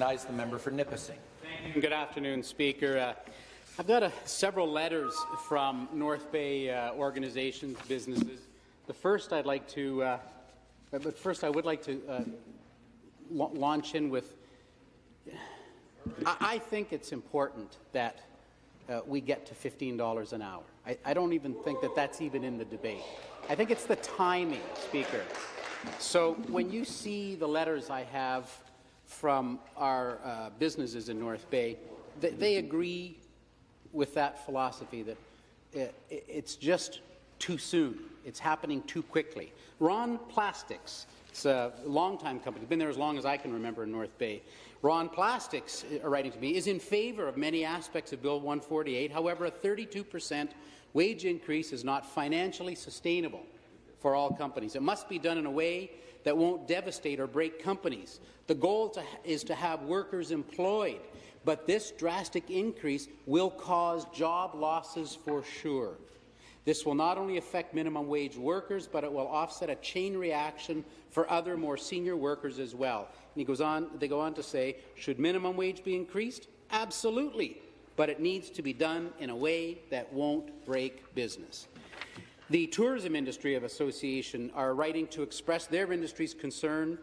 recognize the member for Nipissing. Thank you. Good afternoon, Speaker. I've got several letters from North Bay organizations, businesses. The first I'd like to, but first I would like to launch in with. I think it's important that we get to $15 an hour. I don't even think that that's even in the debate. I think it's the timing, Speaker. So when you see the letters I have from our businesses in North Bay, they agree with that philosophy that it's just too soon. It's happening too quickly. Ron Plastics, it's a long-time company, been there as long as I can remember in North Bay. Ron Plastics, writing to me, is in favour of many aspects of Bill 148. However, a 32% wage increase is not financially sustainable for all companies. It must be done in a way that won't devastate or break companies. The goal is to have workers employed, but this drastic increase will cause job losses for sure. This will not only affect minimum wage workers, but it will offset a chain reaction for other more senior workers as well. And they go on to say, should minimum wage be increased? Absolutely, but it needs to be done in a way that won't break business. The Tourism Industry Association are writing to express their industry's concern,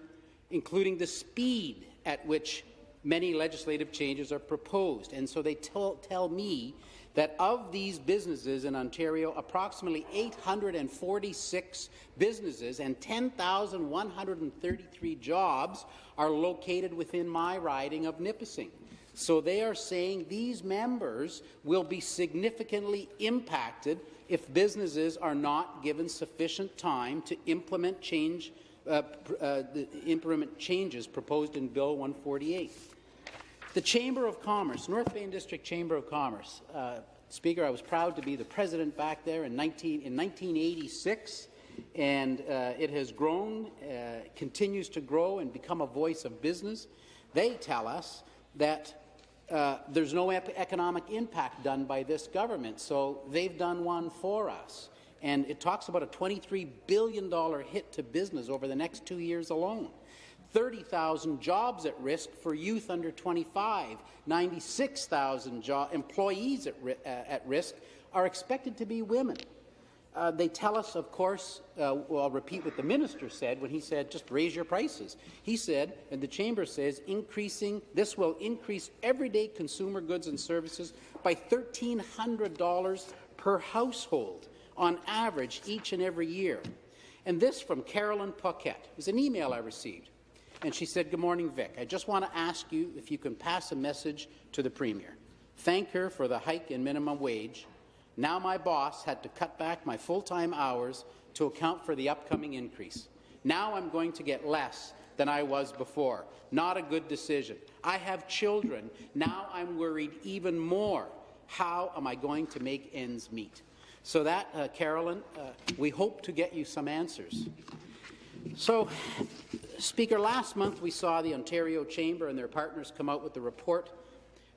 including the speed at which many legislative changes are proposed. And so they tell me that of these businesses in Ontario, approximately 846 businesses and 10,133 jobs are located within my riding of Nipissing. So they are saying these members will be significantly impacted if businesses are not given sufficient time to implement changes proposed in Bill 148. The Chamber of Commerce, North Bay District Chamber of Commerce. Speaker, I was proud to be the president back there in 1986, and it has grown, continues to grow and become a voice of business. They tell us that there's no economic impact done by this government, so they've done one for us. And it talks about a $23 billion hit to business over the next 2 years alone. 30,000 jobs at risk for youth under 25, 96,000 employees at risk are expected to be women. They tell us, of course, well, I'll repeat what the minister said when he said, just raise your prices. He said, and the Chamber says, this will increase everyday consumer goods and services by $1,300 per household on average each and every year. And this from Carolyn Paquette. It was an email I received. And she said, good morning, Vic. I just want to ask you if you can pass a message to the Premier. Thank her for the hike in minimum wage. Now my boss had to cut back my full-time hours to account for the upcoming increase. Now I'm going to get less than I was before. Not a good decision. I have children. Now I'm worried even more. How am I going to make ends meet? So that, Carolyn, we hope to get you some answers. So, Speaker, last month we saw the Ontario Chamber and their partners come out with a report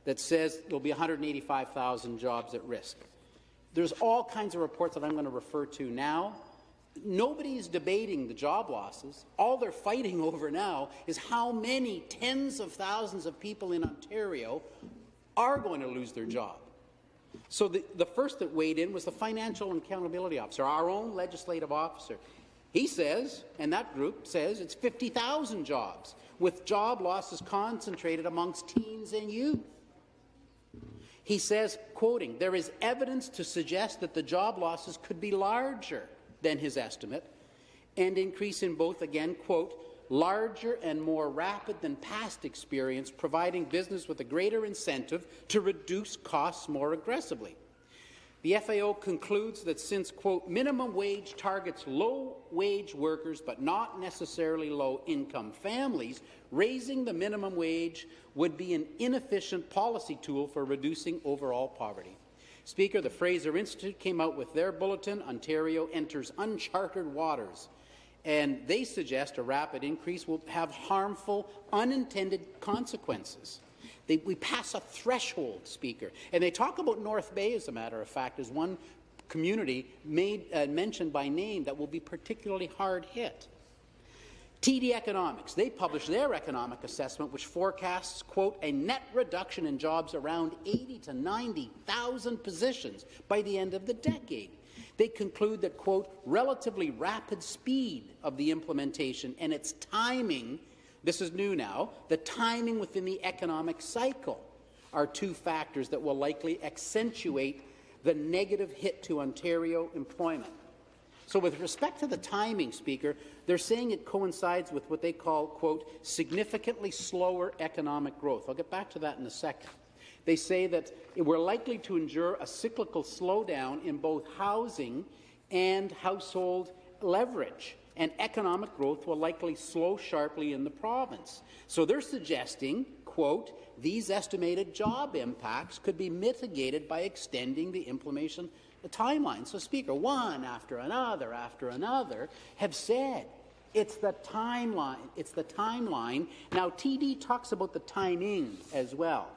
that says there will be 185,000 jobs at risk. There's all kinds of reports that I'm going to refer to now. Nobody is debating the job losses. All they're fighting over now is how many tens of thousands of people in Ontario are going to lose their job. So the first that weighed in was the Financial Accountability Officer, our own legislative officer. He says, and that group says, it's 50,000 jobs, with job losses concentrated amongst teens and youth. He says, quoting, there is evidence to suggest that the job losses could be larger than his estimate and increase in both, again, quote, larger and more rapid than past experience, providing business with a greater incentive to reduce costs more aggressively. The FAO concludes that since, quote, minimum wage targets low-wage workers but not necessarily low-income families, raising the minimum wage would be an inefficient policy tool for reducing overall poverty. Speaker, the Fraser Institute came out with their bulletin, Ontario Enters Uncharted Waters, and they suggest a rapid increase will have harmful, unintended consequences. We pass a threshold, Speaker, and they talk about North Bay, as a matter of fact, as one community mentioned by name that will be particularly hard hit. TD Economics, they published their economic assessment, which forecasts, quote, a net reduction in jobs around 80 to 90,000 positions by the end of the decade. They conclude that, quote, relatively rapid speed of the implementation and its timing, this is new now, the timing within the economic cycle are two factors that will likely accentuate the negative hit to Ontario employment. So with respect to the timing, Speaker, they're saying it coincides with what they call, quote, significantly slower economic growth. I'll get back to that in a second. They say that we're likely to endure a cyclical slowdown in both housing and household leverage, and economic growth will likely slow sharply in the province. So they're suggesting, quote, these estimated job impacts could be mitigated by extending the implementation timeline. So, Speaker, one after another have said it's the timeline. It's the timeline. Now, TD talks about the timing as well.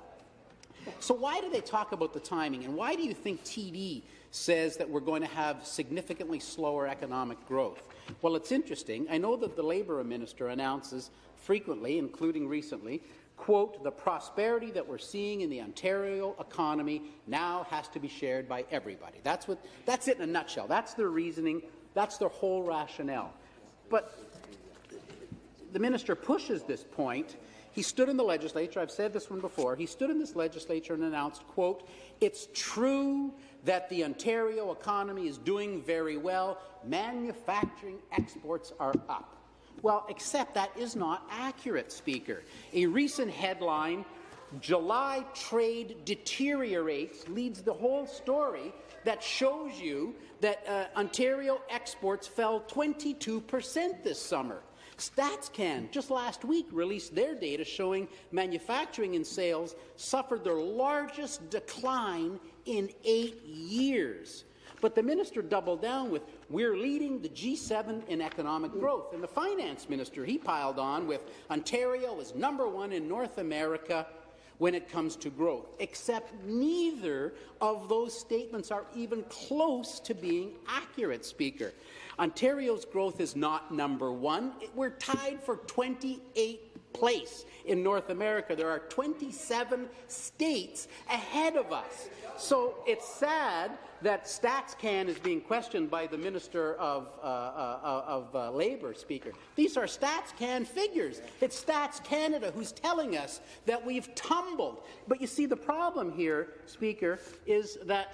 So why do they talk about the timing, and why do you think TD says that we're going to have significantly slower economic growth? Well, it's interesting. I know that the Labour Minister announces frequently, including recently, quote, the prosperity that we're seeing in the Ontario economy now has to be shared by everybody. That's it in a nutshell. That's their reasoning. That's their whole rationale. But the minister pushes this point. He stood in the legislature. I've said this one before. He stood in this legislature and announced, quote, it's true that the Ontario economy is doing very well. Manufacturing exports are up. Well, except that is not accurate, Speaker. A recent headline, July trade deteriorates, leads the whole story that shows you that Ontario exports fell 22% this summer. StatsCan, just last week, released their data showing manufacturing and sales suffered their largest decline in 8 years. But the minister doubled down with, we're leading the G7 in economic growth. And the finance minister, he piled on with, Ontario is #1 in North America when it comes to growth, except neither of those statements are even close to being accurate, Speaker. Ontario's growth is not #1. We're tied for 28th place in North America. There are 27 states ahead of us. So it's sad that StatsCan is being questioned by the Minister of Labour, Speaker. These are StatsCan figures. It's Stats Canada who's telling us that we've tumbled. But you see, the problem here, Speaker, is that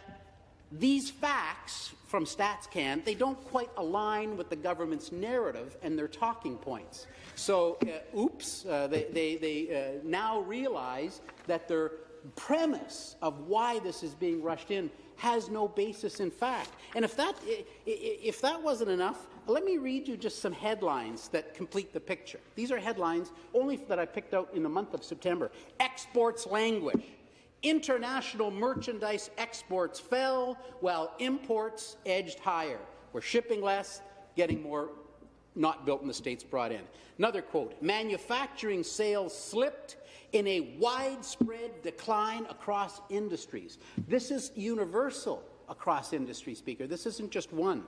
these facts from StatsCan, they don't quite align with the government's narrative and their talking points. So, they now realize that their premise of why this is being rushed in has no basis in fact. And if that wasn't enough, let me read you just some headlines that complete the picture. These are headlines only that I picked out in the month of September. Exports languish. International merchandise exports fell while imports edged higher. We're shipping less, getting more not built in the States brought in. Another quote, manufacturing sales slipped in a widespread decline across industries. This is universal across industry, Speaker. This isn't just one.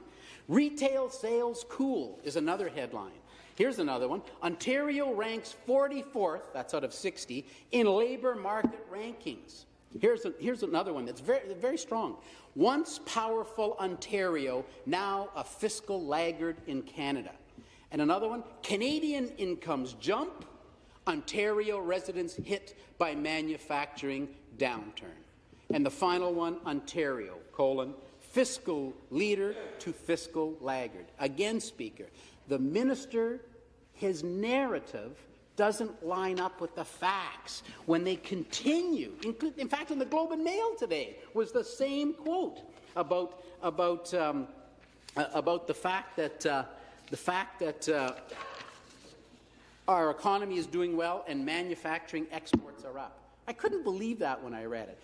Retail sales cool is another headline. Here's another one. Ontario ranks 44th, that's out of 60, in labour market rankings. Here's another one that's very, very strong. Once powerful Ontario, now a fiscal laggard in Canada. And another one, Canadian incomes jump, Ontario residents hit by manufacturing downturn. And the final one, Ontario, fiscal leader to fiscal laggard. Again, Speaker, the minister, his narrative doesn't line up with the facts when they continue. In fact, in the Globe and Mail today was the same quote about the fact that our economy is doing well and manufacturing exports are up. I couldn't believe that when I read it.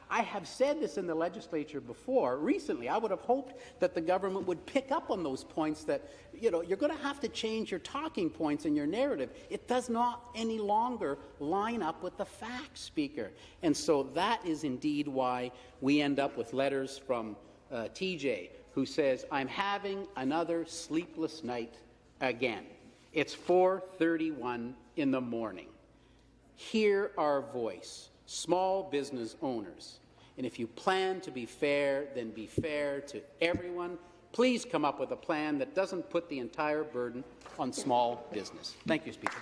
I have said this in the legislature before. Recently, I would have hoped that the government would pick up on those points that, you're going to have to change your talking points and your narrative. It does not any longer line up with the facts, Speaker. And so that is indeed why we end up with letters from TJ, who says, I'm having another sleepless night again. It's 4:31 in the morning. Hear our voice, small business owners. And if you plan to be fair, then be fair to everyone. Please come up with a plan that doesn't put the entire burden on small business. Thank you, Speaker.